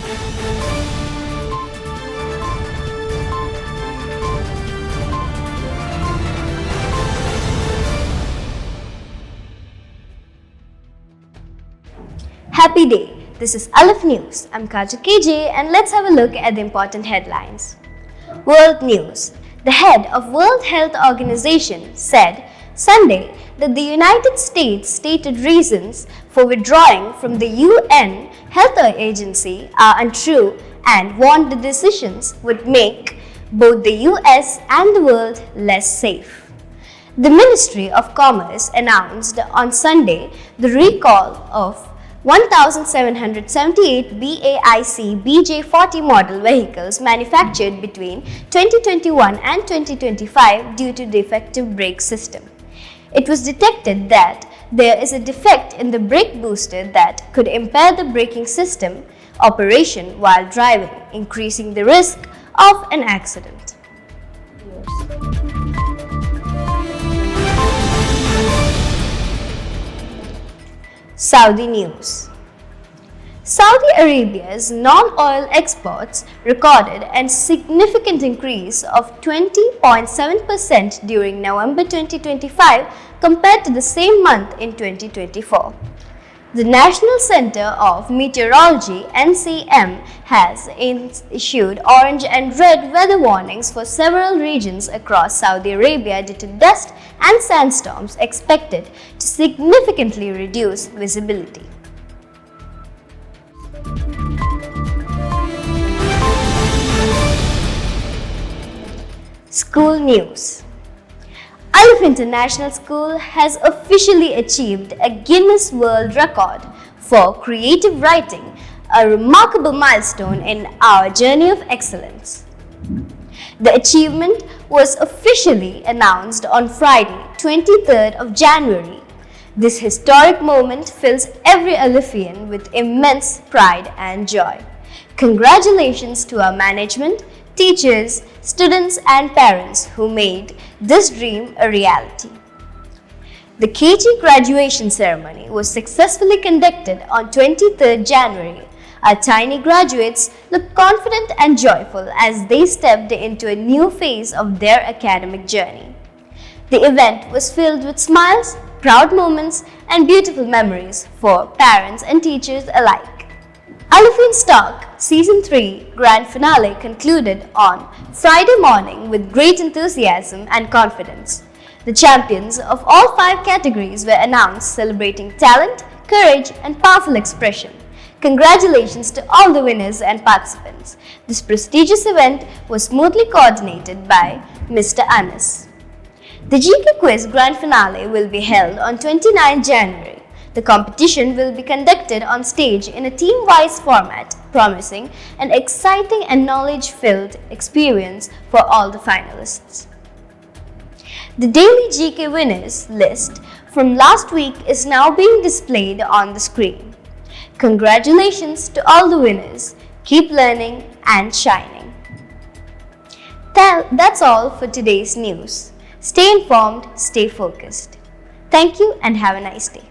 Happy day! This is Alif News. I'm Kaju KJ and let's have a look at the important headlines. World News. The head of World Health Organization said Sunday that the United States stated reasons for withdrawing from the UN Health Agency are untrue and warned the decisions would make both the US and the world less safe. The Ministry of Commerce announced on Sunday the recall of 1,778 BAIC BJ40 model vehicles manufactured between 2021 and 2025 due to defective brake system. It was detected that there is a defect in the brake booster that could impair the braking system operation while driving, increasing the risk of an accident. Saudi News. Saudi Arabia's non-oil exports recorded a significant increase of 20.7% during November 2025 compared to the same month in 2024. The National Center of Meteorology (NCM) has issued orange and red weather warnings for several regions across Saudi Arabia due to dust and sandstorms expected to significantly reduce visibility. School News. Alif International School has officially achieved a Guinness World Record for creative writing, a remarkable milestone in our journey of excellence. The achievement was officially announced on Friday, 23rd of January. This historic moment fills every Alifian with immense pride and joy. Congratulations to our management, teachers, students and parents who made this dream a reality. The KG graduation ceremony was successfully conducted on 23rd January. Our tiny graduates looked confident and joyful as they stepped into a new phase of their academic journey. The event was filled with smiles, proud moments and beautiful memories for parents and teachers alike. Alif Stock Season 3 Grand Finale concluded on Friday morning with great enthusiasm and confidence. The champions of all 5 categories were announced, celebrating talent, courage and powerful expression. Congratulations to all the winners and participants. This prestigious event was smoothly coordinated by Mr. Anas. The GK Quiz Grand Finale will be held on 29 January. The competition will be conducted on stage in a team-wise format, promising an exciting and knowledge-filled experience for all the finalists. The daily GK winners list from last week is now being displayed on the screen. Congratulations to all the winners. Keep learning and shining. That's all for today's news. Stay informed, stay focused. Thank you and have a nice day.